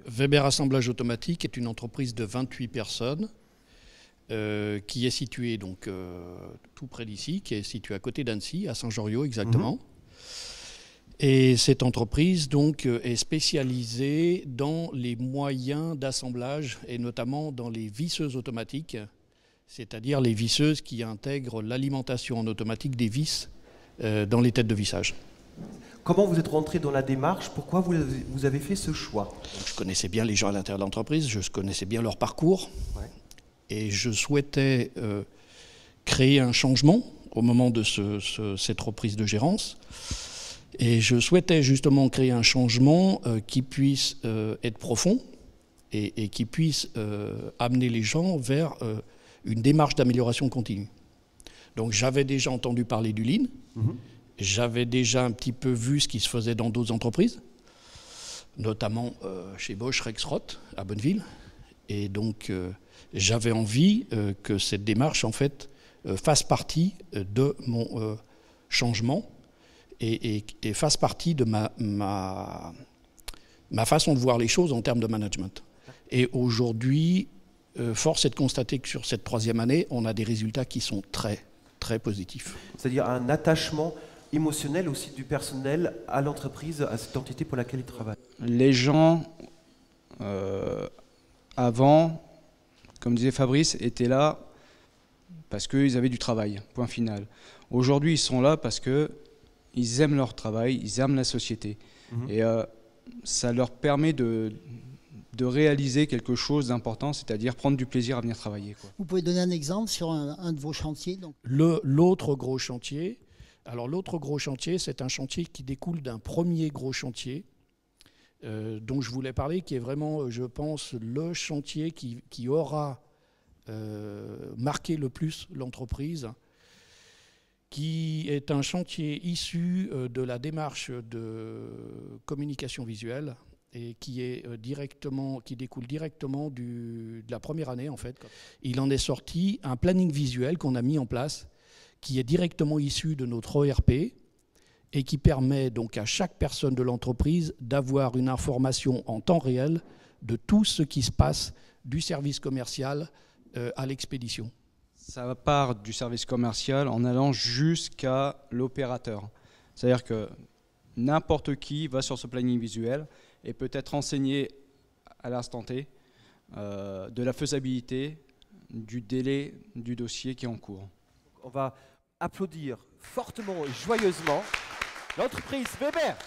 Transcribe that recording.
Weber Assemblage Automatique est une entreprise de 28 personnes qui est située donc, tout près d'ici, qui est située à côté d'Annecy, à Saint-Joriot exactement. Et cette entreprise donc, est spécialisée dans les moyens d'assemblage et notamment dans les visseuses automatiques, c'est-à-dire les visseuses qui intègrent l'alimentation en automatique des vis dans les têtes de vissage. Comment vous êtes rentré dans la démarche? Pourquoi vous avez fait ce choix? Donc, je connaissais bien les gens à l'intérieur de l'entreprise, je connaissais bien leur parcours. Ouais. Et je souhaitais créer un changement au moment de cette reprise de gérance. Et je souhaitais justement créer un changement qui puisse être profond et qui puisse amener les gens vers une démarche d'amélioration continue. Donc j'avais déjà entendu parler du Lean, j'avais déjà un petit peu vu ce qui se faisait dans d'autres entreprises, notamment chez Bosch Rexroth à Bonneville. Et donc j'avais envie que cette démarche en fait fasse partie de mon changement et fasse partie de ma façon de voir les choses en termes de management. Et aujourd'hui, force est de constater que sur cette 3e année, on a des résultats qui sont très, très positifs. C'est-à-dire un attachement émotionnel aussi du personnel à l'entreprise, à cette entité pour laquelle il travaille. Les gens, avant, comme disait Fabrice, étaient là parce qu'ils avaient du travail, point final. Aujourd'hui, ils sont là parce qu'ils aiment leur travail, ils aiment la société. Et ça leur permet de réaliser quelque chose d'important, c'est-à-dire prendre du plaisir à venir travailler, quoi. Vous pouvez donner un exemple sur un de vos chantiers L'autre gros chantier, c'est un chantier qui découle d'un premier gros chantier dont je voulais parler, qui est vraiment, je pense, le chantier qui aura marqué le plus l'entreprise, qui est un chantier issu de la démarche de communication visuelle et qui découle directement de la première année en fait. Il en est sorti un planning visuel qu'on a mis en place, qui est directement issu de notre ERP et qui permet donc à chaque personne de l'entreprise d'avoir une information en temps réel de tout ce qui se passe du service commercial à l'expédition. Ça part du service commercial en allant jusqu'à l'opérateur. C'est-à-dire que n'importe qui va sur ce planning visuel et peut être renseigné à l'instant T de la faisabilité, du délai du dossier qui est en cours. On va applaudir fortement et joyeusement l'entreprise Weber.